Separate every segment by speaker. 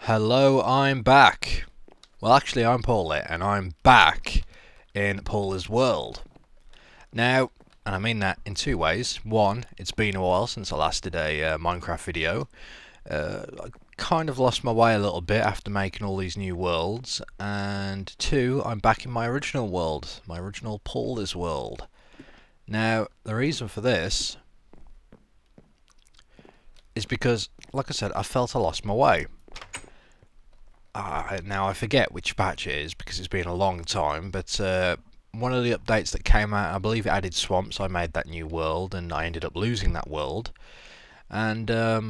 Speaker 1: Hello, I'm back. Well, actually, I'm Pauleh, and I'm back in Pauleh's world. Now, and I mean that in two ways. One, it's been a while since I last did a Minecraft video. I kind of lost my way a little bit after making all these new worlds. And two, I'm back in my original world, my original Pauleh's world. Now, the reason for this is because, like I said, I felt I lost my way. Now I forget which patch it is because it's been a long time, but one of the updates that came out, I believe it added swamps. I made that new world and I ended up losing that world, and I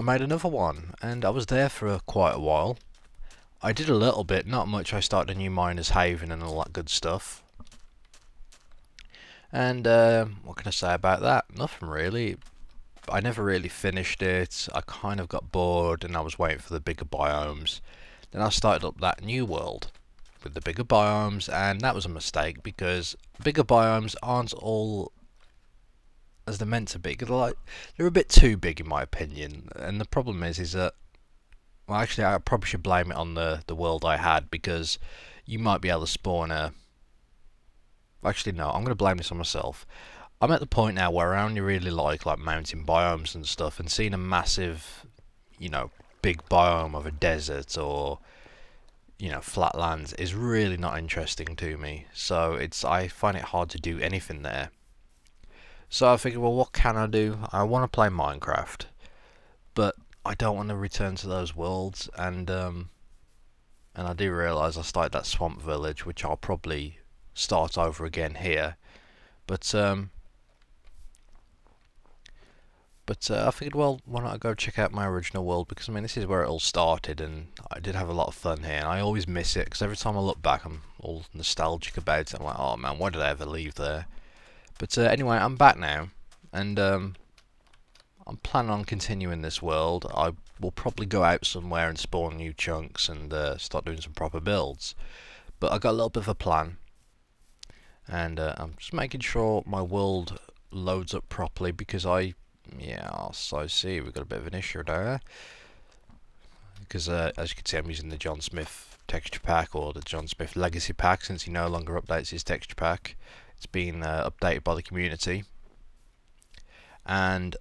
Speaker 1: made another one, and I was there for quite a while. I did a little bit, not much. I started a new miner's haven and all that good stuff. And what can I say about that? Nothing really. I never really finished it. I kind of got bored and I was waiting for the bigger biomes. Then I started up that new world with the bigger biomes, and that was a mistake because bigger biomes aren't all as they're meant to be. They're a bit too big in my opinion, and the problem is that, well, actually I probably should blame it on the world I had, because you might be able to spawn a. Actually, no, I'm going to blame this on myself. I'm at the point now where I only really like mountain biomes and stuff, and seeing a massive, big biome of a desert or flat lands is really not interesting to me. So I find it hard to do anything there. So I figured, well, what can I do? I want to play Minecraft, but I don't want to return to those worlds, and I do realise I started that swamp village, which I'll probably start over again here, but I figured, well, why not I go check out my original world, because I mean this is where it all started, and I did have a lot of fun here, and I always miss it because every time I look back I'm all nostalgic about it. I'm like, oh man, why did I ever leave there? But anyway, I'm back now, and I'm planning on continuing this world. I will probably go out somewhere and spawn new chunks and start doing some proper builds, but I got a little bit of a plan, and I'm just making sure my world loads up properly, because so see, we've got a bit of an issue there, because as you can see, I'm using the John Smith texture pack, or the John Smith legacy pack, since he no longer updates his texture pack. It's been updated by the community, and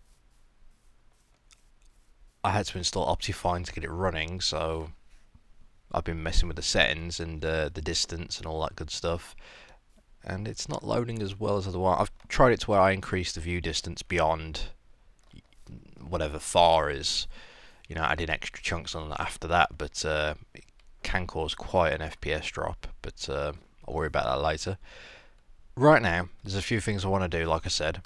Speaker 1: I had to install Optifine to get it running, so I've been messing with the settings and the distance and all that good stuff, and it's not loading as well as I want. I've tried it to where I increase the view distance beyond whatever far is, adding extra chunks on after that, but it can cause quite an FPS drop, but I'll worry about that later. Right now, there's a few things I want to do. Like I said,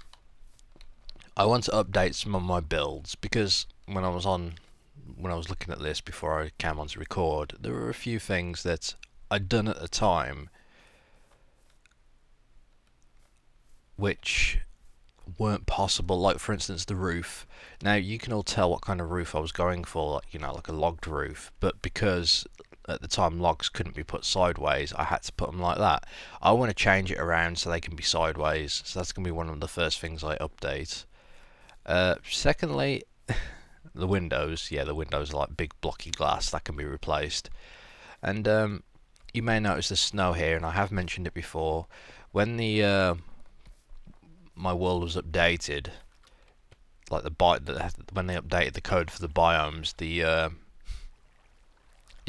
Speaker 1: I want to update some of my builds, because when I was looking at this before I came on to record, there were a few things that I'd done at the time which weren't possible, like for instance the roof. Now you can all tell what kind of roof I was going for, like a logged roof, but because at the time logs couldn't be put sideways, I had to put them like that. I want to change it around so they can be sideways, so that's going to be one of the first things I update. Secondly, the windows are like big blocky glass that can be replaced, and you may notice the snow here, and I have mentioned it before. When the my world was updated, like when they updated the code for the biomes, it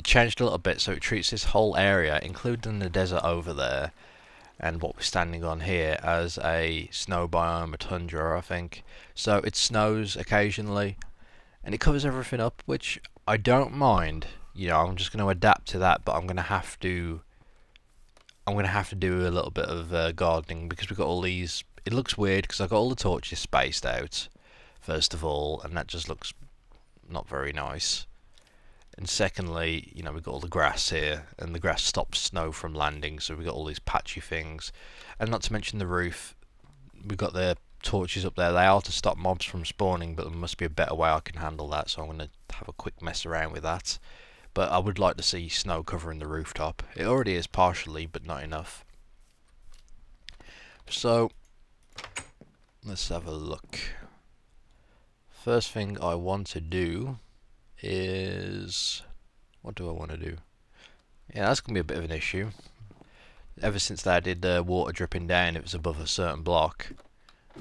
Speaker 1: changed a little bit, so it treats this whole area, including the desert over there and what we're standing on here, as a snow biome, a tundra, I think. So it snows occasionally, and it covers everything up, which I don't mind. I'm just going to adapt to that, but I'm going to have to do a little bit of gardening, because we've got all these. It looks weird because I've got all the torches spaced out, first of all, and that just looks not very nice. And secondly, we've got all the grass here, and the grass stops snow from landing, so we've got all these patchy things. And not to mention the roof, we've got the torches up there. They are to stop mobs from spawning, but there must be a better way I can handle that, so I'm going to have a quick mess around with that. But I would like to see snow covering the rooftop. It already is partially, but not enough. So let's have a look. First thing I want to do is... what do I want to do? Yeah, that's going to be a bit of an issue. Ever since they added water dripping down, it was above a certain block.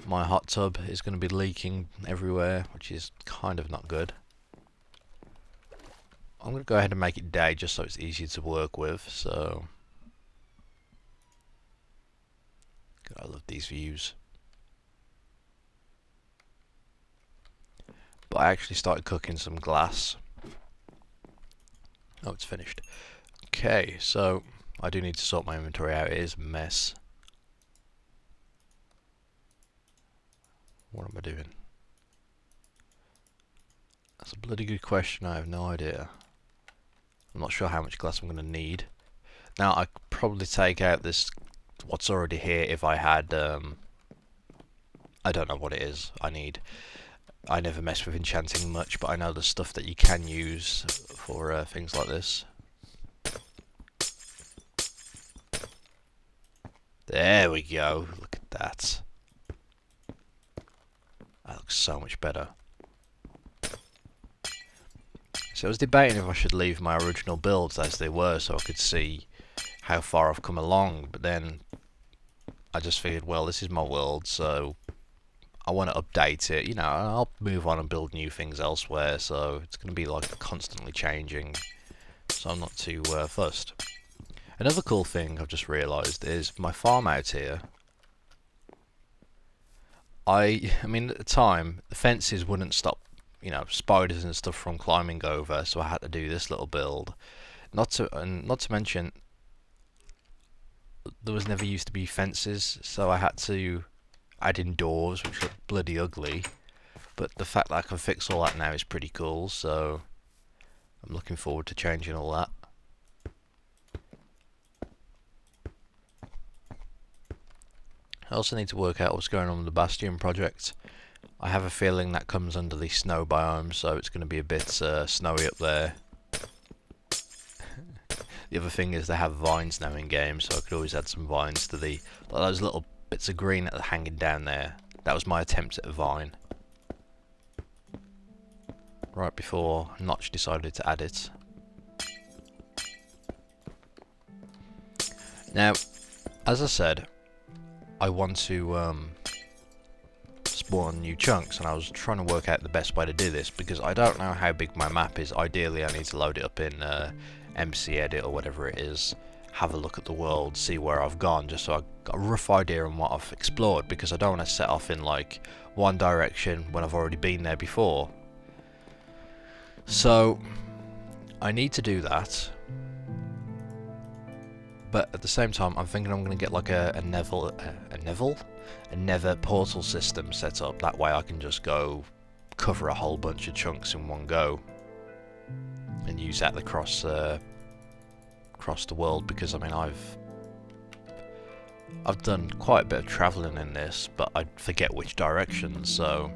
Speaker 1: My hot tub is going to be leaking everywhere, which is kind of not good. I'm going to go ahead and make it day just so it's easier to work with. So, God, I love these views. But I actually started cooking some glass. Oh, it's finished. Okay, so I do need to sort my inventory out. It is a mess. What am I doing? That's a bloody good question. I have no idea. I'm not sure how much glass I'm going to need. Now, I could probably take out this, what's already here, if I had, I don't know what it is I need. I never mess with enchanting much, but I know the stuff that you can use for things like this. There we go. Look at that. That looks so much better. So I was debating if I should leave my original builds as they were so I could see how far I've come along, but then I just figured, well, this is my world, so I want to update it. You know, I'll move on and build new things elsewhere, so it's going to be like constantly changing, so I'm not too fussed. Another cool thing I've just realised is my farm out here. I mean, at the time, the fences wouldn't stop, you know, spiders and stuff from climbing over, so I had to do this little build. Not to mention, there was never used to be fences, so I had to add in doors, which look bloody ugly. But the fact that I can fix all that now is pretty cool, so I'm looking forward to changing all that. I also need to work out what's going on with the Bastion project. I have a feeling that comes under the snow biome, so it's going to be a bit snowy up there. The other thing is they have vines now in game, so I could always add some vines to the like those little bits of green that are hanging down there. That was my attempt at a vine. Right before Notch decided to add it. Now, as I said, I want to spawn new chunks, and I was trying to work out the best way to do this because I don't know how big my map is. Ideally, I need to load it up in MC Edit or whatever it is, have a look at the world, see where I've gone, just so I've got a rough idea on what I've explored, because I don't want to set off in like one direction when I've already been there before. So I need to do that, but at the same time I'm thinking I'm going to get like a nether portal system set up. That way I can just go cover a whole bunch of chunks in one go and use that across the world, because I mean I've done quite a bit of travelling in this, but I forget which direction, so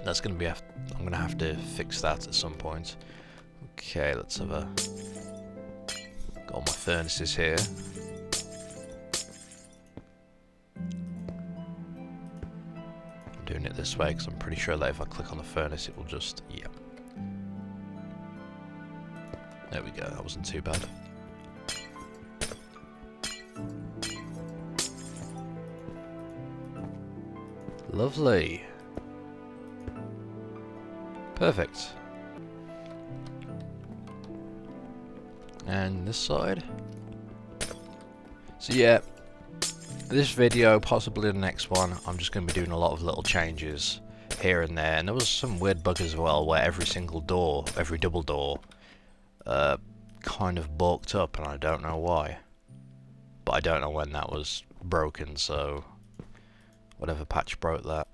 Speaker 1: that's going to be I'm going to have to fix that at some point. Okay, let's have a got all my furnaces here. I'm doing it this way because I'm pretty sure that if I click on the furnace it will just, yeah. There we go, that wasn't too bad. Lovely. Perfect. And this side. So yeah, this video, possibly the next one, I'm just going to be doing a lot of little changes here and there. And there was some weird bug as well where every single door, every double door, kind of bulked up, and I don't know why. But I don't know when that was broken, so whatever patch broke that.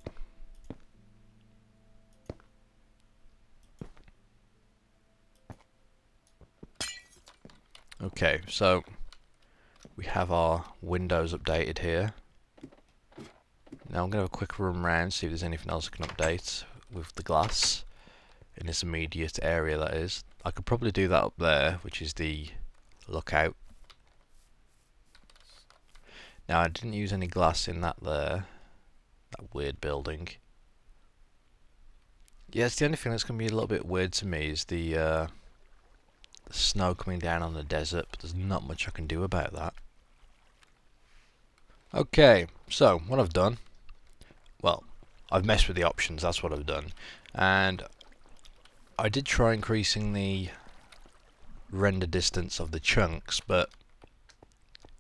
Speaker 1: Okay, so we have our windows updated here. Now I'm going to have a quick run around, see if there's anything else I can update with the glass in this immediate area, that is. I could probably do that up there, which is the lookout. Now I didn't use any glass in that there, that weird building. Yeah, it's the only thing that's going to be a little bit weird to me is the snow coming down on the desert, but there's not much I can do about that. Okay, so what I've done, well, I've messed with the options, that's what I've done. And I did try increasing the render distance of the chunks,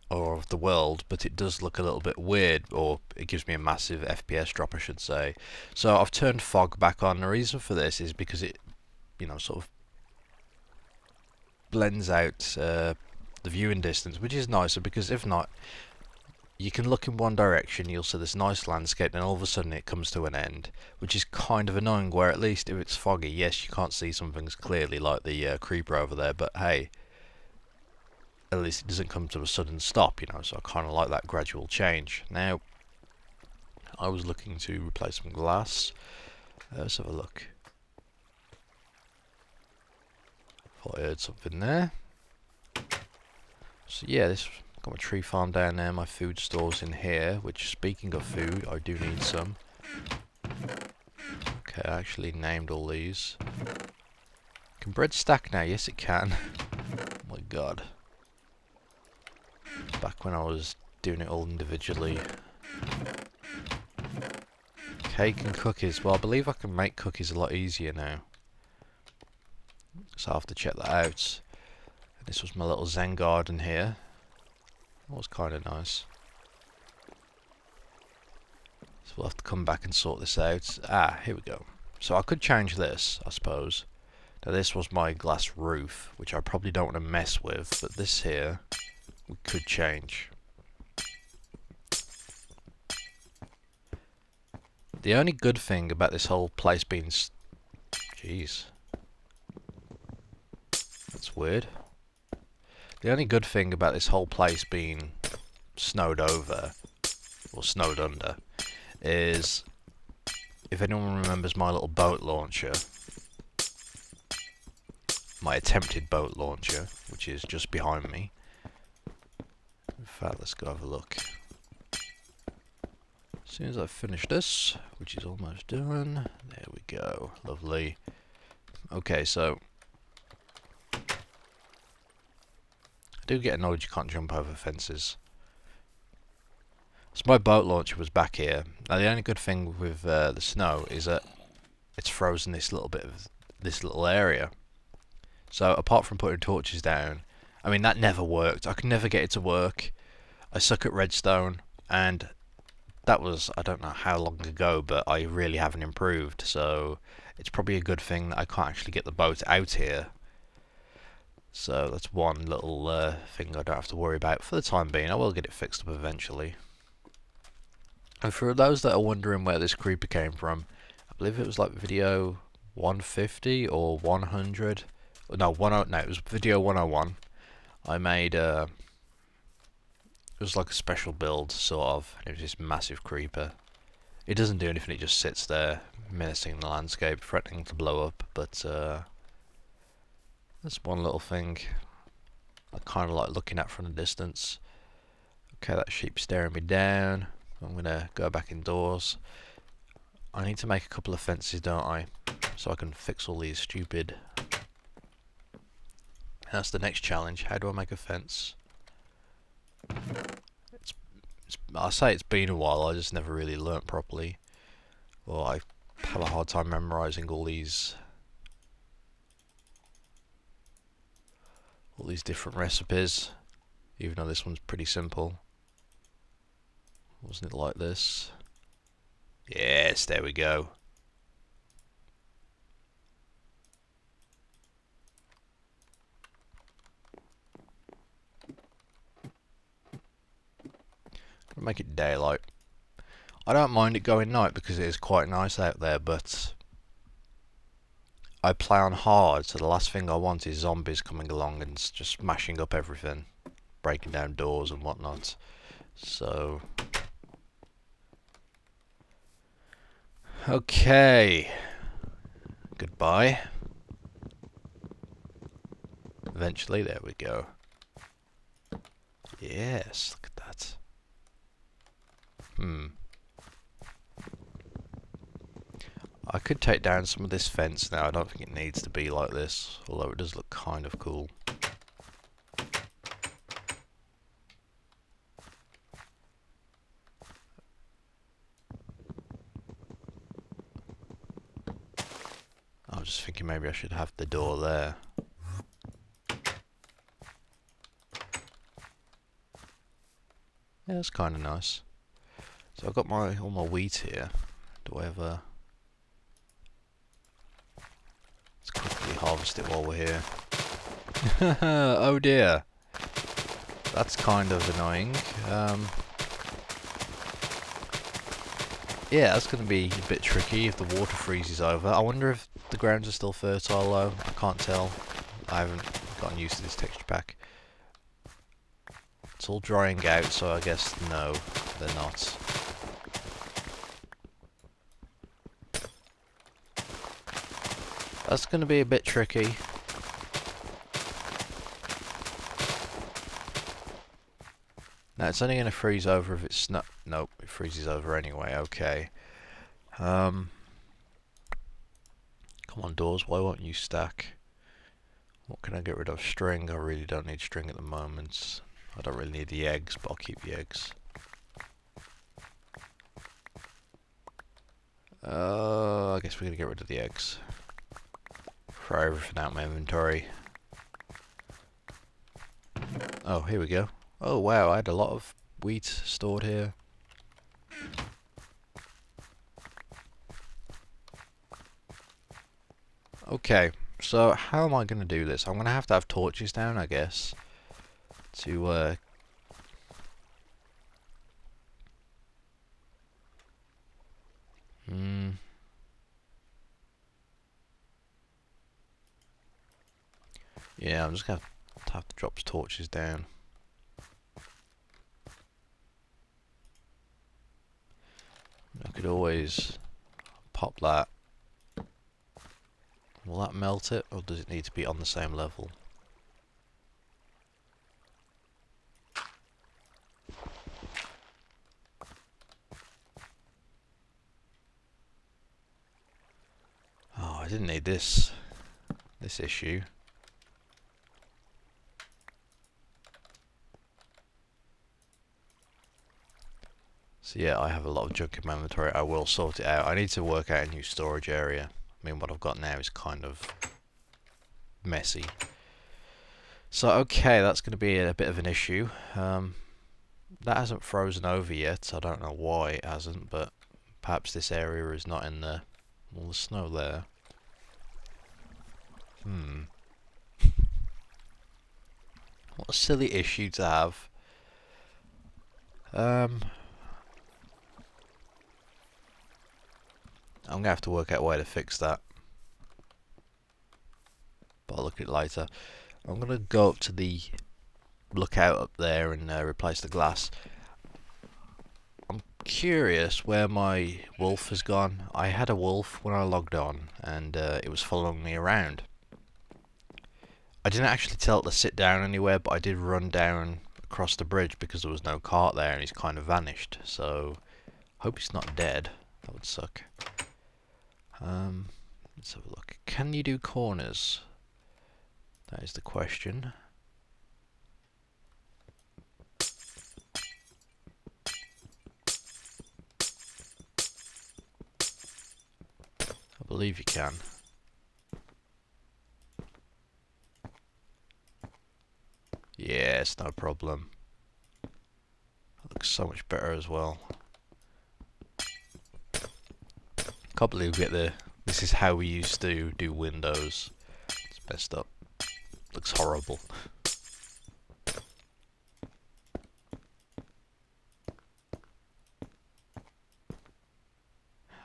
Speaker 1: or of the world, but it does look a little bit weird, or it gives me a massive FPS drop, I should say. So I've turned fog back on. The reason for this is because it, sort of blends out the viewing distance, which is nicer, because if not, you can look in one direction, you'll see this nice landscape, then all of a sudden it comes to an end, which is kind of annoying, where at least if it's foggy, yes, you can't see some things clearly, like the creeper over there, but hey, at least it doesn't come to a sudden stop, so I kind of like that gradual change. Now, I was looking to replace some glass. Let's have a look. Thought I heard something there. So yeah, got my tree farm down there, my food stores in here, which, speaking of food, I do need some. Okay, I actually named all these. Can bread stack now? Yes, it can. Oh my god. Back when I was doing it all individually. Cake and cookies. Well, I believe I can make cookies a lot easier now. So I'll have to check that out. This was my little Zen garden here. That was kind of nice. So we'll have to come back and sort this out. Ah, here we go. So I could change this, I suppose. Now this was my glass roof, which I probably don't want to mess with, but this here we could change. The only good thing about this whole place being... Jeez. That's weird. The only good thing about this whole place being snowed over, or snowed under, is, if anyone remembers my little boat launcher, my attempted boat launcher, which is just behind me. In fact, let's go have a look. As soon as I've finished this, which is almost done, there we go, lovely. Okay, so I do get annoyed you can't jump over fences. So my boat launcher was back here. Now the only good thing with the snow is that it's frozen this little bit of this little area. So apart from putting torches down, I mean that never worked. I could never get it to work. I suck at redstone, and that was, I don't know how long ago, but I really haven't improved. So it's probably a good thing that I can't actually get the boat out here. So that's one little thing I don't have to worry about for the time being. I will get it fixed up eventually. And for those that are wondering where this creeper came from, I believe it was like video 150 or 100. No, it was video 101. I made it was like a special build, sort of. It was this massive creeper. It doesn't do anything, it just sits there, menacing the landscape, threatening to blow up, but that's one little thing I kind of like looking at from a distance. Okay, that sheep's staring me down. I'm gonna go back indoors. I need to make a couple of fences, don't I? So I can fix all these stupid... That's the next challenge. How do I make a fence? I say it's been a while, I just never really learnt properly. Well, I have a hard time memorising all these different recipes, even though this one's pretty simple. Wasn't it like this? Yes, there we go. Make it daylight. I don't mind it going night because it is quite nice out there, but I play on hard, so the last thing I want is zombies coming along and just smashing up everything, breaking down doors and whatnot. So okay, goodbye. Eventually, there we go. Yes, look at that. I could take down some of this fence now. I don't think it needs to be like this, although it does look kind of cool. I was just thinking maybe I should have the door there. Yeah, that's kind of nice. So I've got all my wheat here. Do I ever... Let's quickly harvest it while we're here. Oh dear. That's kind of annoying. Yeah, that's going to be a bit tricky if the water freezes over. I wonder if the grounds are still fertile though. I can't tell. I haven't gotten used to this texture pack. It's all drying out, so I guess no, they're not. That's going to be a bit tricky. Now it's only going to freeze over if it's snow. Nope, it freezes over anyway. Okay. Come on, doors. Why won't you stack? What can I get rid of? String. I really don't need string at the moment. I don't really need the eggs, but I'll keep the eggs. I guess we're gonna get rid of the eggs. Throw everything out my inventory. Oh, here we go. Oh wow, I had a lot of wheat stored here. Okay, so how am I going to do this? I'm going to have torches down, I guess, to yeah, I'm just going to have to drop torches down. I could always pop that. Will that melt it, or does it need to be on the same level? Oh, I didn't need this issue. So yeah, I have a lot of junk in my inventory. I will sort it out. I need to work out a new storage area. I mean, what I've got now is kind of messy. So okay, that's going to be a bit of an issue. That hasn't frozen over yet. I don't know why it hasn't, but perhaps this area is not in the all the snow there. What a silly issue to have. I'm gonna have to work out a way to fix that, but I'll look at it later. I'm gonna go up to the lookout up there and replace the glass. I'm curious where my wolf has gone. I had a wolf when I logged on, and it was following me around. I didn't actually tell it to sit down anywhere, but I did run down across the bridge because there was no cart there, and he's kind of vanished. So, hope he's not dead. That would suck. Let's have a look. Can you do corners? That is the question. I believe you can. Yes, no problem. That looks so much better as well. Can't believe we get the... This is how we used to do windows. It's messed up. Looks horrible.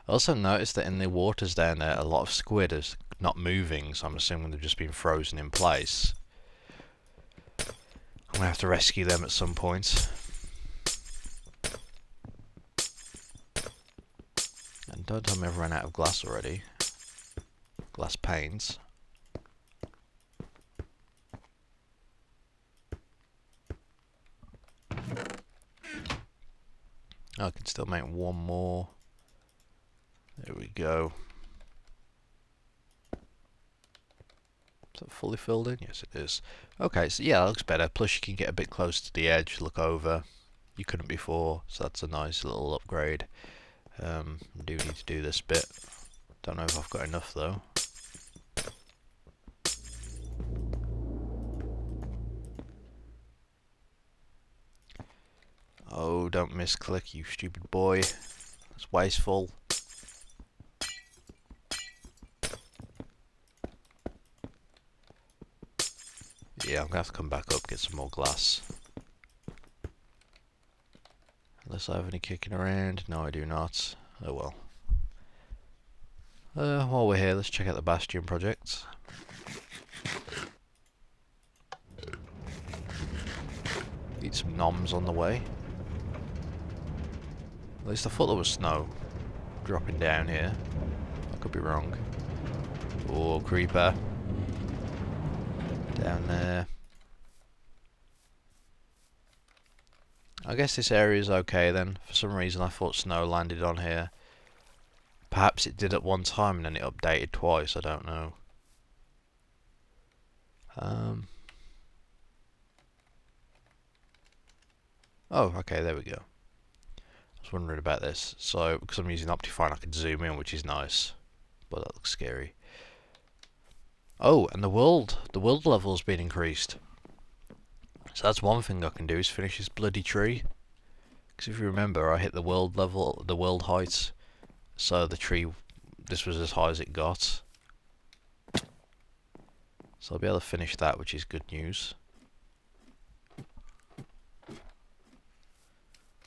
Speaker 1: I also noticed that in the waters down there, a lot of squid is not moving, so I'm assuming they've just been frozen in place. I'm gonna have to rescue them at some point. And don't tell me I've run out of glass already. Glass panes. I can still make one more. There we go. Is it fully filled in? Yes, it is. Okay, so yeah, that looks better. Plus you can get a bit closer to the edge, look over. You couldn't before, so that's a nice little upgrade. I do need to do this bit. Don't know if I've got enough though. Oh, don't misclick, you stupid boy. That's wasteful. Yeah, I'm gonna have to come back up, get some more glass. Unless I have any kicking around. No, I do not. Oh well. While we're here, let's check out the Bastion project. Eat some noms on the way. At least I thought there was snow dropping down here. I could be wrong. Oh, creeper. Down there. I guess this area is okay then. For some reason I thought snow landed on here. Perhaps it did at one time and then it updated twice, I don't know. Oh, okay, there we go. I was wondering about this. So, because I'm using Optifine, I can zoom in, which is nice. But that looks scary. Oh, and the world level has been increased. So that's one thing I can do, is finish this bloody tree. Because if you remember, I hit the world level, the world height. So the tree, this was as high as it got. So I'll be able to finish that, which is good news.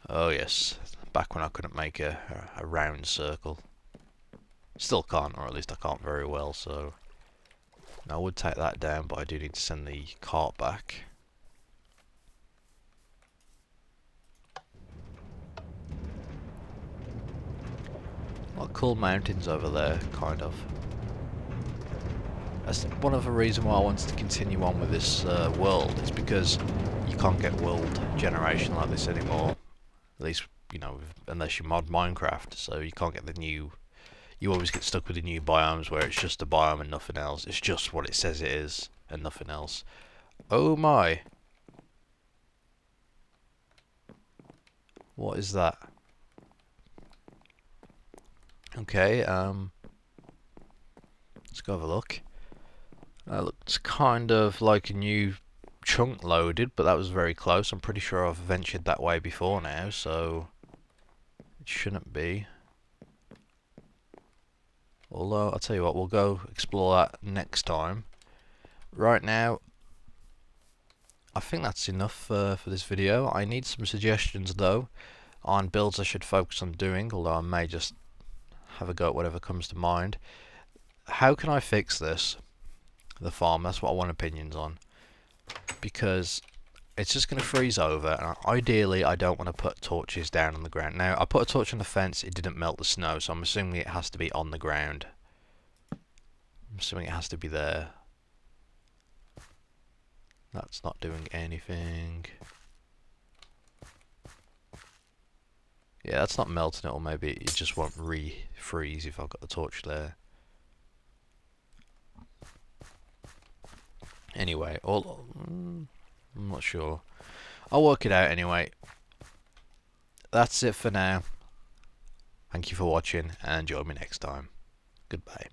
Speaker 1: Oh yes, back when I couldn't make a round circle. Still can't, or at least I can't very well, so... I would take that down, but I do need to send the cart back. A lot of cool mountains over there, kind of. That's one of the reasons why I wanted to continue on with this world, is because you can't get world generation like this anymore. At least, you know, unless you mod Minecraft, so you can't get the new... You always get stuck with the new biomes where it's just a biome and nothing else. It's just what it says it is and nothing else. Oh my! What is that? Okay, let's go have a look. That looks kind of like a new chunk loaded, but that was very close. I'm pretty sure I've ventured that way before now, so it shouldn't be. Although, I'll tell you what, we'll go explore that next time. Right now, I think that's enough for this video. I need some suggestions, though, on builds I should focus on doing, although I may just have a go at whatever comes to mind. How can I fix this? The farm, that's what I want opinions on. Because it's just going to freeze over, and ideally I don't want to put torches down on the ground. Now, I put a torch on the fence, it didn't melt the snow, so I'm assuming it has to be on the ground. I'm assuming it has to be there. That's not doing anything. Yeah, that's not melting it, or maybe it just won't re-freeze if I've got the torch there. Anyway, I'm not sure. I'll work it out anyway. That's it for now. Thank you for watching, and join me next time. Goodbye.